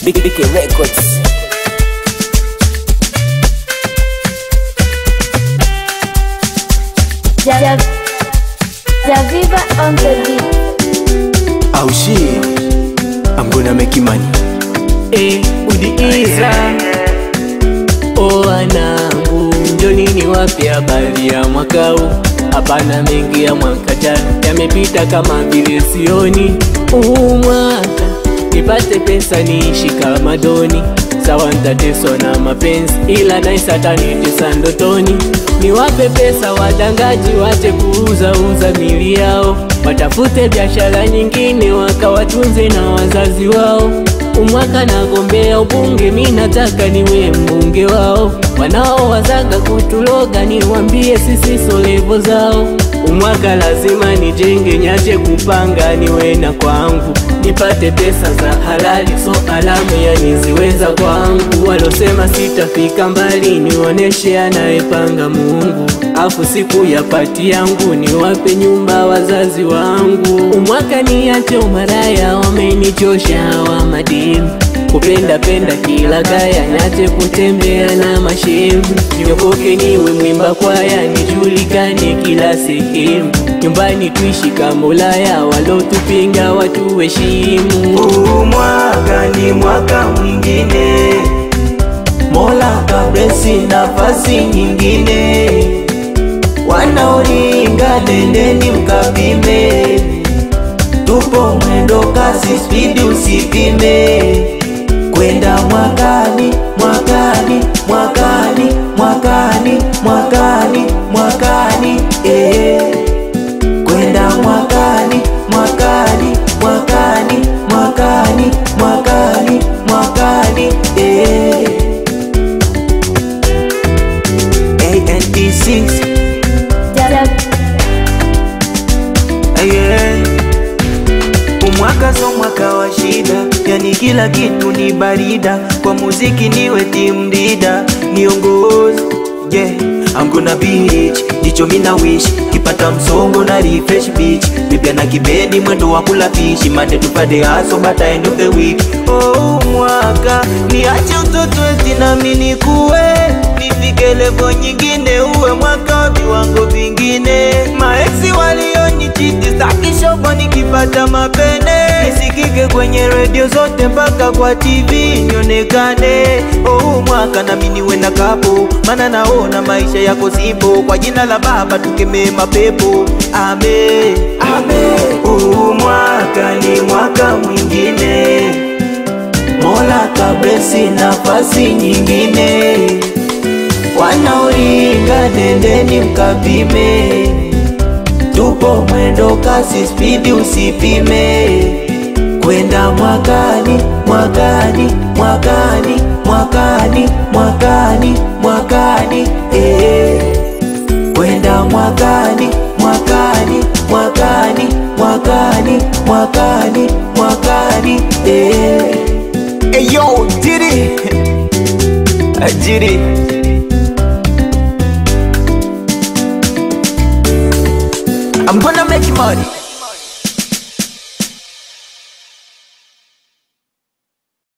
BK Records. Javiva on the beat. Oh shit, I'm gonna make you money. Udiiza wanangu, njoni niwape habari ya mwaka huu. Hapana mengi ya mwaka jana, yamepita kama vile sioni. Mwaka nipate pesa niishi kama doni. Sawa ntateswa na mapenzi, ila naisa tanitesa ndotoni. Niwape pesa wadangaji wache kuuza mili yao, watafute biashara nyingine wakawatunze na wazazi wao. Umwaka nagombea ubunge, minataka niwe mbunge wao. Wanao wazaga kutuloga, niwambie sisi so levo zao. Umwaka lazima nijenge, nyache kupanga niwe na kwangu. Nipate pesa za halali, so alamu ya niziweza kwangu. Walosema sitafika mbali, nioneshe anayepanga Mungu. Afu siku ya pati yangu, niwape nyumba wazazi wangu. Umwaka niache umaraya, wamenichosha wa mademu. Kupenda kila gaya, nyache kutembea na mashemu. Niokoke niwe mwimba kwaya, nijulikane kila sehemu. Nyumbani tuishi kama Ulaya, walotupinga watu heshimu. Mwaka ni mwaka mwingine, Mola kablesi nafasi nyingine. Wanaoringa nendeni mkapime, tupo mwendo kasi speed usipime. Kwenda mwakani, mwakani, mwakani, mwakani, mwakani, mwakani, Kwenda mwakani, mwakani, mwakani, mwakani, mwakani, mwakani, ANT6 Umwaka so mwaka wa shida, yani kila kitu ni barida. Kwa muziki niwe team leader, niongozi, yeah. I'm gonna be rich, ndicho mina wish. Kipata msongo na refresh beach, bibia na kibedi mwendo wa kula fish. Monday to Friday hustle but end of the week. Mwaka niache utoto eti na mini kuwe, nifike level nyingine, uwe mwaka wa viwango vingine. Maeksi walionichiti staki shobo nikipata mapene, nisikike kwenye radio zote mpaka kwa TV nionekane. Mwaka na mini wena kapo, mana naona maisha yako simpo. Kwa jina la Baba tukemee mapepo, amen, amen. Mwaka ni mwaka mwingine, Mola kablesi nafasi nyingine. Wanaoringa nendeni mkapime, tupo mwendo kasi speed usipime. Kwenda mwakani, mwakani, mwakani, mwakani, mwakani, mwakani, Kwenda mwakani, mwakani, mwakani, mwakani, mwakani, mwakani, Yo, Diddy, Diddy. I'm gonna make you money.